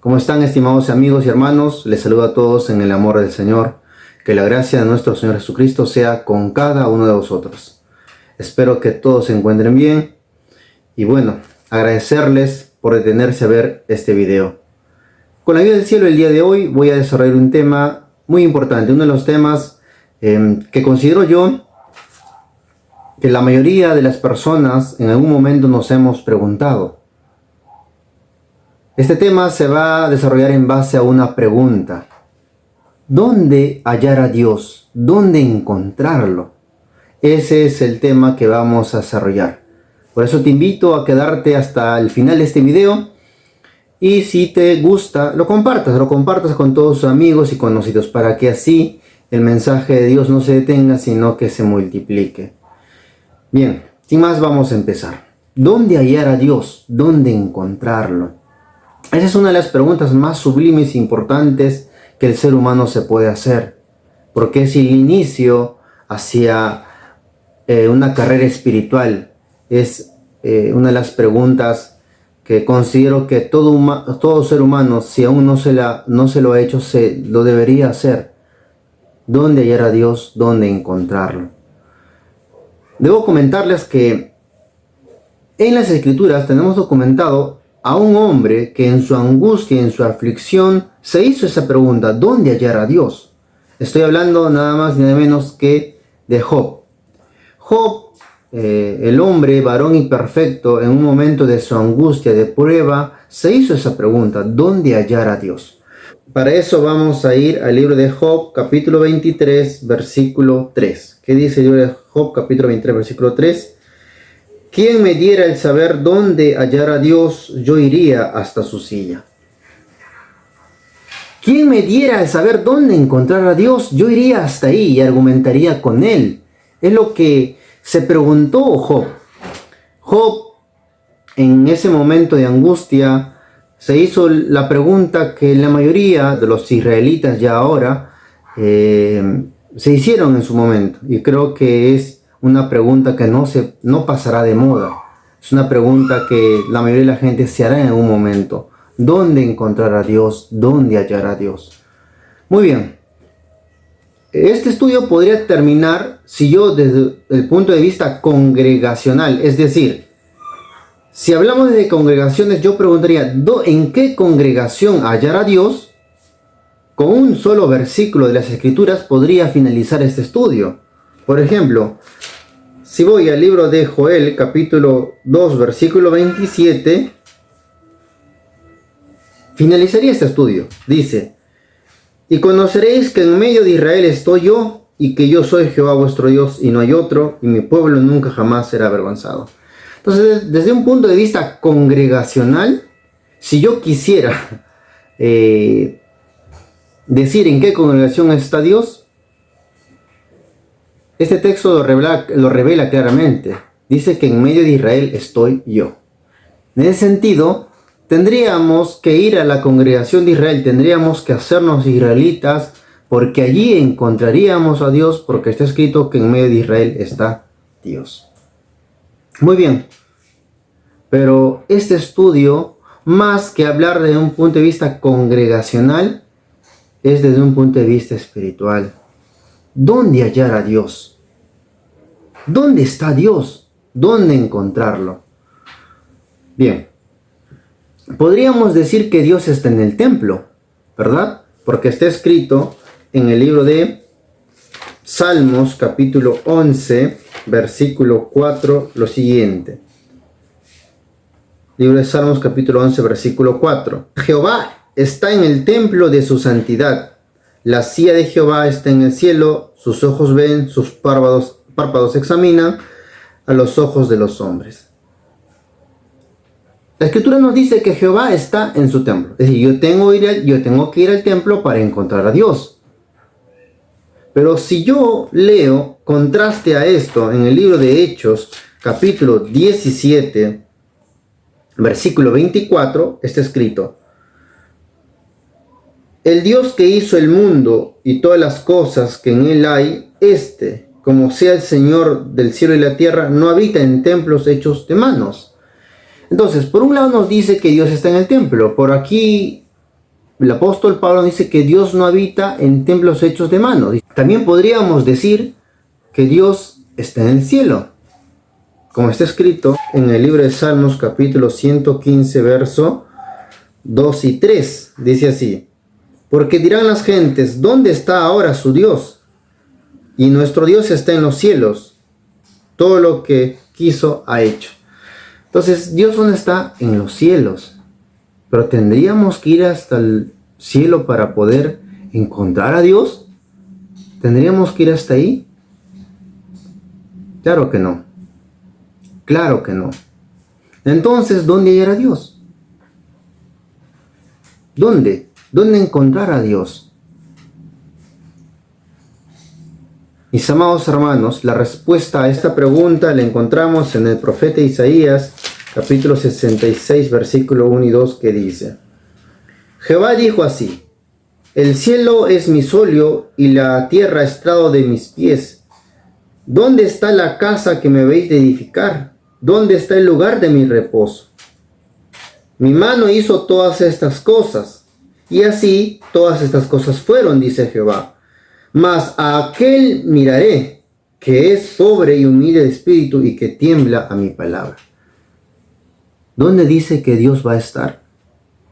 ¿Cómo están, estimados amigos y hermanos? Les saludo a todos en el amor del Señor. Que la gracia de nuestro Señor Jesucristo sea con cada uno de vosotros. Espero que todos se encuentren bien. Y bueno, agradecerles por detenerse a ver este video. Con la ayuda del cielo, el día de hoy voy a desarrollar un tema muy importante. Uno de los temas que considero yo que la mayoría de las personas en algún momento nos hemos preguntado. Este tema se va a desarrollar en base a una pregunta. ¿Dónde hallar a Dios? ¿Dónde encontrarlo? Ese es el tema que vamos a desarrollar. Por eso te invito a quedarte hasta el final de este video. Y si te gusta, lo compartas con todos tus amigos y conocidos, para que así el mensaje de Dios no se detenga, sino que se multiplique. Bien, sin más vamos a empezar. ¿Dónde hallar a Dios? ¿Dónde encontrarlo? Esa es una de las preguntas más sublimes e importantes que el ser humano se puede hacer, porque es el inicio hacia una carrera espiritual. Es una de las preguntas que considero que todo ser humano, si aún no se lo ha hecho, lo debería hacer. ¿Dónde hallar a Dios? ¿Dónde encontrarlo? Debo comentarles que en las Escrituras tenemos documentado a un hombre que en su angustia, en su aflicción, se hizo esa pregunta: ¿dónde hallar a Dios? Estoy hablando nada más ni nada menos que de Job. Job, el hombre, varón imperfecto, en un momento de su angustia, de prueba, se hizo esa pregunta: ¿dónde hallar a Dios? Para eso vamos a ir al libro de Job, capítulo 23, versículo 3. ¿Qué dice el libro de Job, capítulo 23, versículo 3? ¿Quién me diera el saber dónde hallar a Dios? Yo iría hasta su silla. ¿Quién me diera el saber dónde encontrar a Dios? Yo iría hasta ahí y argumentaría con él. Es lo que se preguntó Job. Job, en ese momento de angustia, se hizo la pregunta que la mayoría de los israelitas ya ahora se hicieron en su momento. Y creo que es una pregunta que no pasará de moda. Es una pregunta que la mayoría de la gente se hará en algún momento. ¿Dónde encontrar a Dios? ¿Dónde hallar a Dios? Muy bien. Este estudio podría terminar si yo, desde el punto de vista congregacional, es decir, si hablamos de congregaciones, yo preguntaría: ¿en qué congregación hallar a Dios? Con un solo versículo de las Escrituras podría finalizar este estudio. Por ejemplo, si voy al libro de Joel, capítulo 2, versículo 27, finalizaría este estudio. Dice: y conoceréis que en medio de Israel estoy yo, y que yo soy Jehová vuestro Dios, y no hay otro, y mi pueblo nunca jamás será avergonzado. Entonces, desde un punto de vista congregacional, si yo quisiera decir en qué congregación está Dios, este texto lo revela claramente. Dice que en medio de Israel estoy yo. En ese sentido, tendríamos que ir a la congregación de Israel, tendríamos que hacernos israelitas, porque allí encontraríamos a Dios, porque está escrito que en medio de Israel está Dios. Muy bien, pero este estudio, más que hablar desde un punto de vista congregacional, es desde un punto de vista espiritual. ¿Dónde hallar a Dios? ¿Dónde está Dios? ¿Dónde encontrarlo? Bien, podríamos decir que Dios está en el templo, ¿verdad? Porque está escrito en el libro de Salmos, capítulo 11, versículo 4, lo siguiente. Libro de Salmos, capítulo 11, versículo 4. Jehová está en el templo de su santidad. La silla de Jehová está en el cielo, sus ojos ven, sus párpados examinan a los ojos de los hombres. La Escritura nos dice que Jehová está en su templo. Es decir, yo tengo que ir al templo para encontrar a Dios. Pero si yo leo contraste a esto en el libro de Hechos, capítulo 17, versículo 24, está escrito: el Dios que hizo el mundo y todas las cosas que en él hay, como sea el Señor del cielo y la tierra, no habita en templos hechos de manos. Entonces, por un lado nos dice que Dios está en el templo. Por aquí el apóstol Pablo dice que Dios no habita en templos hechos de mano. También podríamos decir que Dios está en el cielo, como está escrito en el libro de Salmos capítulo 115 verso 2 y 3. Dice así: porque dirán las gentes, ¿dónde está ahora su Dios? Y nuestro Dios está en los cielos, todo lo que quiso ha hecho. Entonces, ¿Dios dónde está? En los cielos. Pero ¿tendríamos que ir hasta el cielo para poder encontrar a Dios? ¿Tendríamos que ir hasta ahí? Claro que no. Claro que no. Entonces, ¿dónde hallar a Dios? ¿Dónde? ¿Dónde encontrar a Dios? Mis amados hermanos, la respuesta a esta pregunta la encontramos en el profeta Isaías, capítulo 66, versículo 1 y 2, que dice: Jehová dijo así: el cielo es mi solio y la tierra estrado de mis pies. ¿Dónde está la casa que me veis de edificar? ¿Dónde está el lugar de mi reposo? Mi mano hizo todas estas cosas, y así todas estas cosas fueron, dice Jehová. Mas a aquel miraré, que es pobre y humilde de espíritu y que tiembla a mi palabra. ¿Dónde dice que Dios va a estar?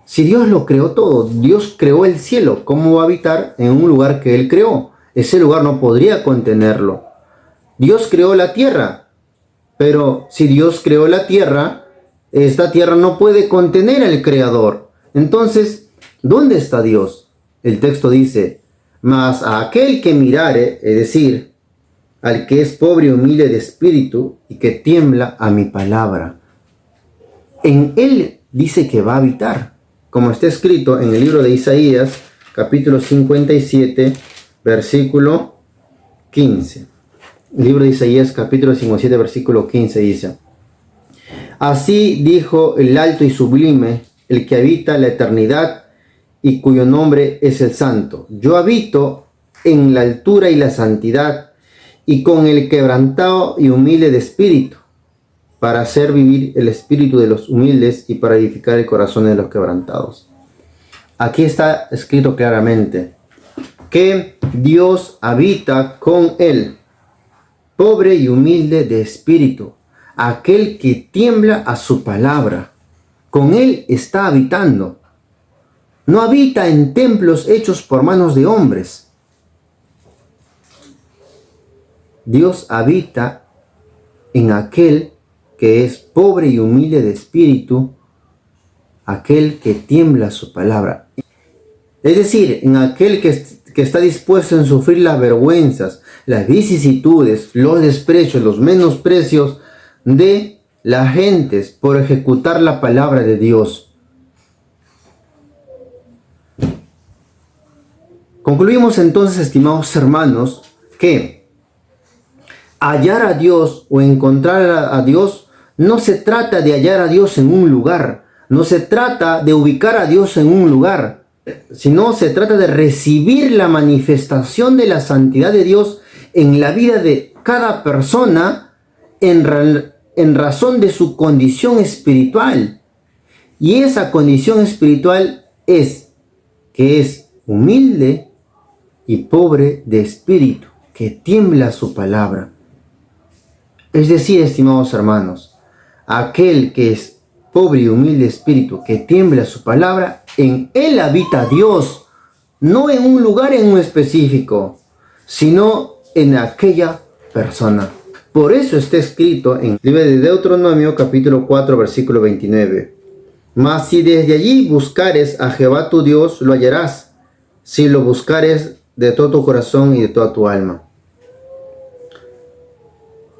Si Dios lo creó todo, Dios creó el cielo, ¿cómo va a habitar en un lugar que Él creó? Ese lugar no podría contenerlo. Dios creó la tierra, pero si Dios creó la tierra, esta tierra no puede contener al Creador. Entonces, ¿dónde está Dios? El texto dice: mas a aquel que mirare, es decir, al que es pobre y humilde de espíritu y que tiembla a mi palabra. En él dice que va a habitar, como está escrito en el libro de Isaías, capítulo 57, versículo 15. El libro de Isaías, capítulo 57, versículo 15 dice: así dijo el alto y sublime, el que habita la eternidad y cuyo nombre es el Santo. Yo habito en la altura y la santidad, y con el quebrantado y humilde de espíritu, para hacer vivir el espíritu de los humildes y para edificar el corazón de los quebrantados. Aquí está escrito claramente que Dios habita con él, pobre y humilde de espíritu, aquel que tiembla a su palabra. Con él está habitando. No habita en templos hechos por manos de hombres. Dios habita en aquel que es pobre y humilde de espíritu, aquel que tiembla a su palabra. Es decir, en aquel que está dispuesto a sufrir las vergüenzas, las vicisitudes, los desprecios, los menosprecios de las gentes por ejecutar la palabra de Dios. Concluimos entonces, estimados hermanos, que hallar a Dios o encontrar a Dios no se trata de hallar a Dios en un lugar, no se trata de ubicar a Dios en un lugar, sino se trata de recibir la manifestación de la santidad de Dios en la vida de cada persona en razón de su condición espiritual. Y esa condición espiritual es que es humilde y pobre de espíritu, que tiembla a su palabra. Es decir, estimados hermanos, aquel que es pobre y humilde de espíritu, que tiembla a su palabra, en él habita Dios, no en un lugar en un específico, sino en aquella persona. Por eso está escrito en el libro de Deuteronomio, capítulo 4, versículo 29. Mas si desde allí buscares a Jehová tu Dios, lo hallarás, si lo buscares de todo tu corazón y de toda tu alma.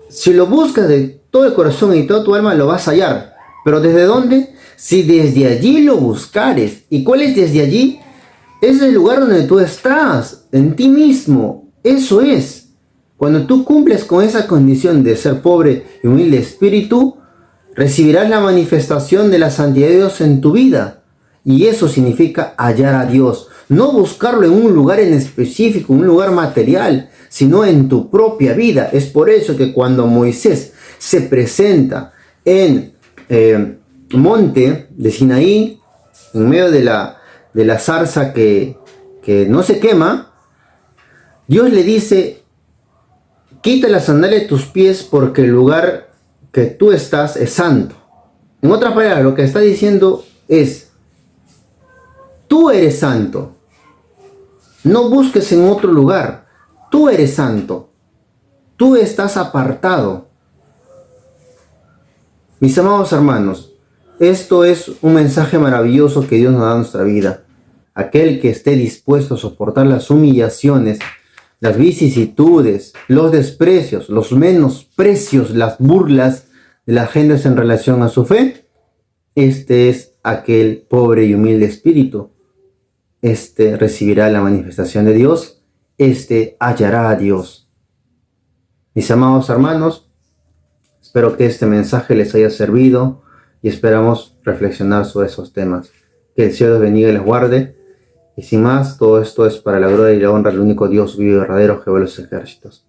Si lo buscas de todo el corazón y toda tu alma, lo vas a hallar. ¿Pero desde dónde? Si desde allí lo buscares. ¿Y cuál es desde allí? Es el lugar donde tú estás, en ti mismo. Eso es. Cuando tú cumples con esa condición de ser pobre y humilde de espíritu, recibirás la manifestación de la santidad de Dios en tu vida. Y eso significa hallar a Dios. No buscarlo en un lugar en específico, un lugar material, sino en tu propia vida. Es por eso que cuando Moisés se presenta en monte de Sinaí, en medio de de la zarza que no se quema, Dios le dice: quita la sandalia de tus pies porque el lugar que tú estás es santo. En otras palabras, lo que está diciendo es: tú eres santo. No busques en otro lugar. Tú eres santo. Tú estás apartado. Mis amados hermanos, esto es un mensaje maravilloso que Dios nos da a nuestra vida. Aquel que esté dispuesto a soportar las humillaciones, las vicisitudes, los desprecios, los menosprecios, las burlas de las gentes en relación a su fe, este es aquel pobre y humilde espíritu. Este recibirá la manifestación de Dios, este hallará a Dios. Mis amados hermanos, espero que este mensaje les haya servido y esperamos reflexionar sobre esos temas. Que el Señor los bendiga y les guarde. Y sin más, todo esto es para la gloria y la honra del único Dios vivo y verdadero, Jehová de los ejércitos.